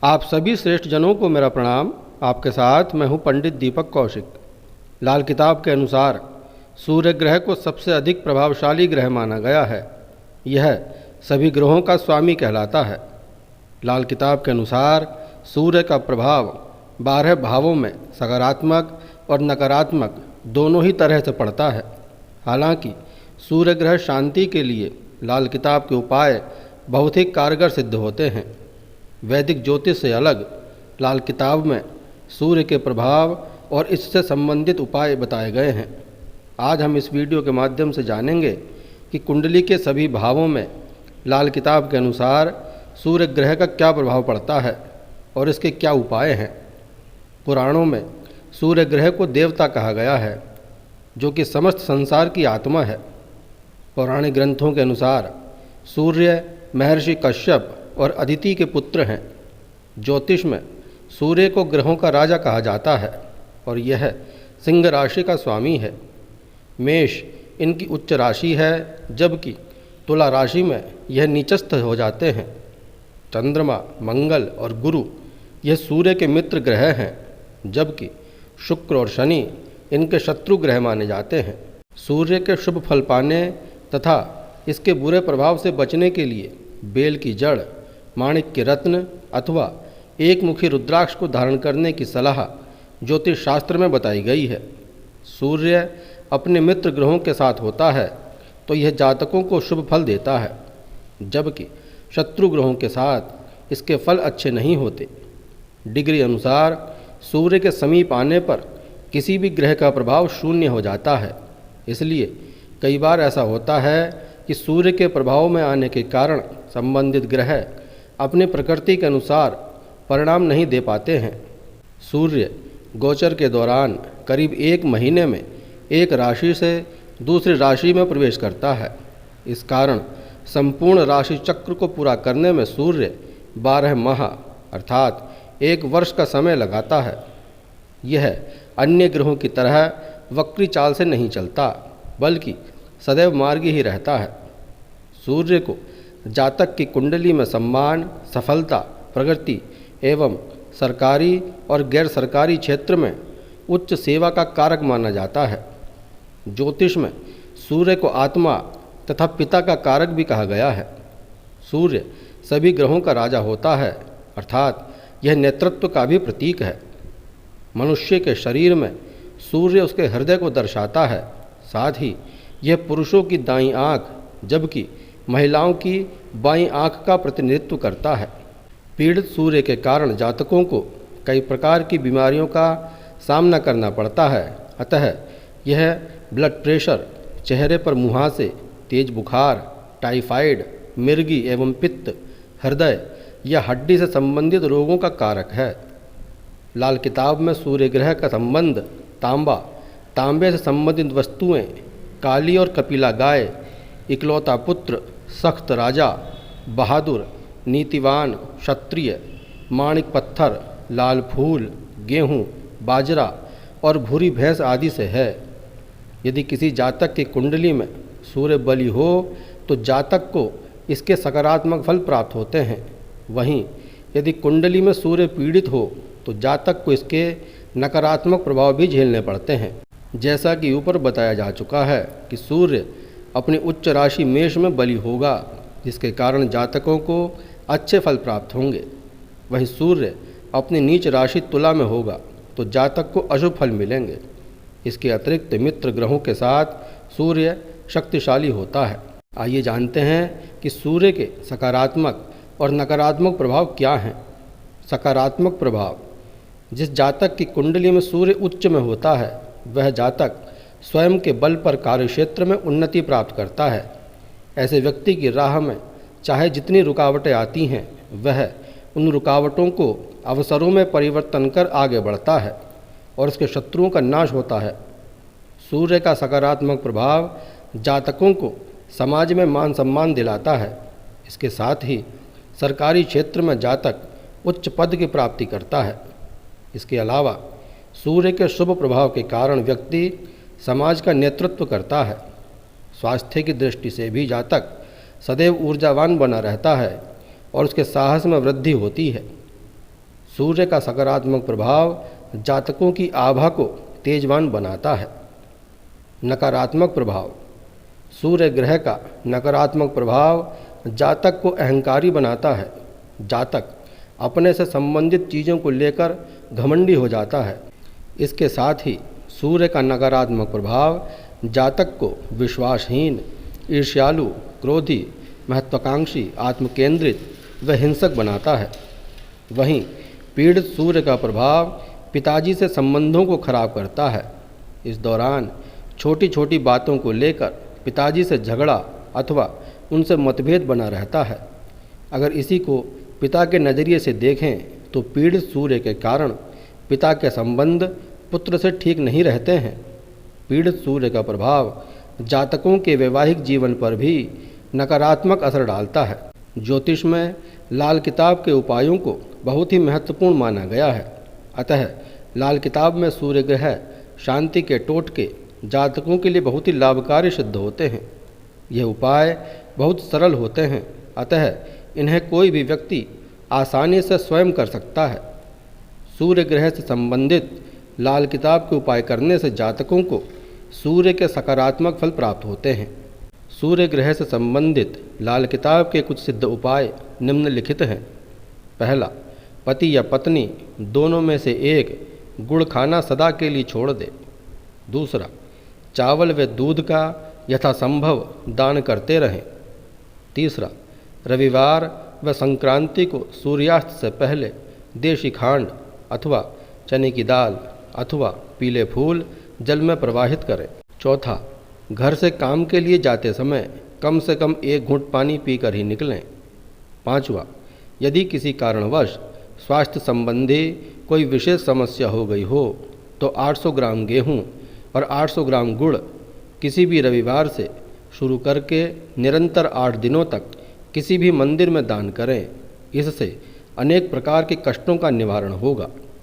आप सभी श्रेष्ठ जनों को मेरा प्रणाम। आपके साथ मैं हूं पंडित दीपक कौशिक। लाल किताब के अनुसार सूर्य ग्रह को सबसे अधिक प्रभावशाली ग्रह माना गया है। यह सभी ग्रहों का स्वामी कहलाता है। लाल किताब के अनुसार सूर्य का प्रभाव 12 भावों में सकारात्मक और नकारात्मक दोनों ही तरह से पड़ता है। हालांकि सूर्य ग्रह शांति के लिए लाल किताब के उपाय बहुत ही कारगर सिद्ध होते हैं। वैदिक ज्योतिष से अलग लाल किताब में सूर्य के प्रभाव और इससे संबंधित उपाय बताए गए हैं। आज हम इस वीडियो के माध्यम से जानेंगे कि कुंडली के सभी भावों में लाल किताब के अनुसार सूर्य ग्रह का क्या प्रभाव पड़ता है और इसके क्या उपाय हैं। पुराणों में सूर्य ग्रह को देवता कहा गया है, जो कि समस्त संसार की आत्मा है। पौराणिक ग्रंथों के अनुसार सूर्य महर्षि कश्यप और अदिति के पुत्र हैं। ज्योतिष में सूर्य को ग्रहों का राजा कहा जाता है और यह सिंह राशि का स्वामी है। मेष इनकी उच्च राशि है, जबकि तुला राशि में यह नीचस्थ हो जाते हैं। चंद्रमा, मंगल और गुरु यह सूर्य के मित्र ग्रह हैं, जबकि शुक्र और शनि इनके शत्रु ग्रह माने जाते हैं। सूर्य के शुभ फल पाने तथा इसके बुरे प्रभाव से बचने के लिए बेल की जड़, माणिक के रत्न अथवा एक मुखी रुद्राक्ष को धारण करने की सलाह ज्योतिष शास्त्र में बताई गई है। सूर्य अपने मित्र ग्रहों के साथ होता है तो यह जातकों को शुभ फल देता है, जबकि शत्रु ग्रहों के साथ इसके फल अच्छे नहीं होते। डिग्री अनुसार सूर्य के समीप आने पर किसी भी ग्रह का प्रभाव शून्य हो जाता है। इसलिए कई बार ऐसा होता है कि सूर्य के प्रभाव में आने के कारण संबंधित ग्रह अपने प्रकृति के अनुसार परिणाम नहीं दे पाते हैं। सूर्य गोचर के दौरान करीब 1 महीने में एक राशि से दूसरी राशि में प्रवेश करता है। इस कारण संपूर्ण राशि चक्र को पूरा करने में सूर्य 12 माह अर्थात 1 वर्ष का समय लगाता है। यह अन्य ग्रहों की तरह वक्री चाल से नहीं चलता, बल्कि सदैव मार्गी ही रहता है। सूर्य को जातक की कुंडली में सम्मान, सफलता, प्रगति एवं सरकारी और गैर सरकारी क्षेत्र में उच्च सेवा का कारक माना जाता है। ज्योतिष में सूर्य को आत्मा तथा पिता का कारक भी कहा गया है। सूर्य सभी ग्रहों का राजा होता है, अर्थात यह नेतृत्व का भी प्रतीक है। मनुष्य के शरीर में सूर्य उसके हृदय को दर्शाता है। साथ ही यह पुरुषों की दाईं आँख, जबकि महिलाओं की बाईं आँख का प्रतिनिधित्व करता है। पीड़ित सूर्य के कारण जातकों को कई प्रकार की बीमारियों का सामना करना पड़ता है। अतः यह ब्लड प्रेशर, चेहरे पर मुहासे, तेज बुखार, टाइफाइड, मिर्गी एवं पित्त, हृदय या हड्डी से संबंधित रोगों का कारक है। लाल किताब में सूर्य ग्रह का संबंध तांबा, तांबे से संबंधित वस्तुएं, काली और कपिला गाय, इकलौता पुत्र, सख्त राजा, बहादुर, नीतिवान, क्षत्रिय, माणिक पत्थर, लाल फूल, गेहूँ, बाजरा और भूरी भैंस आदि से है। यदि किसी जातक की कुंडली में सूर्य बलि हो तो जातक को इसके सकारात्मक फल प्राप्त होते हैं। वहीं यदि कुंडली में सूर्य पीड़ित हो तो जातक को इसके नकारात्मक प्रभाव भी झेलने पड़ते हैं। जैसा कि ऊपर बताया जा चुका है कि सूर्य अपनी उच्च राशि मेष में बलि होगा, जिसके कारण जातकों को अच्छे फल प्राप्त होंगे। वहीं सूर्य अपनी नीच राशि तुला में होगा तो जातक को अशुभ फल मिलेंगे। इसके अतिरिक्त मित्र ग्रहों के साथ सूर्य शक्तिशाली होता है। आइए जानते हैं कि सूर्य के सकारात्मक और नकारात्मक प्रभाव क्या हैं। सकारात्मक प्रभाव: जिस जातक की कुंडली में सूर्य उच्च में होता है वह जातक स्वयं के बल पर कार्यक्षेत्र में उन्नति प्राप्त करता है। ऐसे व्यक्ति की राह में चाहे जितनी रुकावटें आती हैं, वह उन रुकावटों को अवसरों में परिवर्तन कर आगे बढ़ता है और उसके शत्रुओं का नाश होता है। सूर्य का सकारात्मक प्रभाव जातकों को समाज में मान सम्मान दिलाता है। इसके साथ ही सरकारी क्षेत्र में जातक उच्च पद की प्राप्ति करता है। इसके अलावा सूर्य के शुभ प्रभाव के कारण व्यक्ति समाज का नेतृत्व करता है। स्वास्थ्य की दृष्टि से भी जातक सदैव ऊर्जावान बना रहता है और उसके साहस में वृद्धि होती है। सूर्य का सकारात्मक प्रभाव जातकों की आभा को तेजवान बनाता है। नकारात्मक प्रभाव। सूर्य ग्रह का नकारात्मक प्रभाव जातक को अहंकारी बनाता है। जातक अपने से संबंधित चीज़ों को लेकर घमंडी हो जाता है। इसके साथ ही सूर्य का नकारात्मक प्रभाव जातक को विश्वासहीन, ईर्ष्यालु, क्रोधी, महत्वाकांक्षी, आत्मकेंद्रित व हिंसक बनाता है। वहीं पीड़ित सूर्य का प्रभाव पिताजी से संबंधों को खराब करता है। इस दौरान छोटी छोटी बातों को लेकर पिताजी से झगड़ा अथवा उनसे मतभेद बना रहता है। अगर इसी को पिता के नज़रिए से देखें तो पीड़ित सूर्य के कारण पिता के संबंध पुत्र से ठीक नहीं रहते हैं। पीड़ित सूर्य का प्रभाव जातकों के वैवाहिक जीवन पर भी नकारात्मक असर डालता है। ज्योतिष में लाल किताब के उपायों को बहुत ही महत्वपूर्ण माना गया है। अतः लाल किताब में सूर्य ग्रह शांति के टोटके जातकों के लिए बहुत ही लाभकारी सिद्ध होते हैं। ये उपाय बहुत सरल होते हैं, अतः इन्हें कोई भी व्यक्ति आसानी से स्वयं कर सकता है। सूर्य ग्रह से संबंधित लाल किताब के उपाय करने से जातकों को सूर्य के सकारात्मक फल प्राप्त होते हैं। सूर्य ग्रह से संबंधित लाल किताब के कुछ सिद्ध उपाय निम्नलिखित हैं। पहला, पति या पत्नी दोनों में से एक गुड़ खाना सदा के लिए छोड़ दे। दूसरा, चावल व दूध का यथासंभव दान करते रहें। तीसरा, रविवार व संक्रांति को सूर्यास्त से पहले देशी खांड अथवा चने की दाल अथवा पीले फूल जल में प्रवाहित करें। चौथा, घर से काम के लिए जाते समय कम से कम 1 घूंट पानी पीकर ही निकलें। पाँचवा, यदि किसी कारणवश स्वास्थ्य संबंधी कोई विशेष समस्या हो गई हो तो 800 ग्राम गेहूँ और 800 ग्राम गुड़ किसी भी रविवार से शुरू करके निरंतर 8 दिनों तक किसी भी मंदिर में दान करें। इससे अनेक प्रकार के कष्टों का निवारण होगा।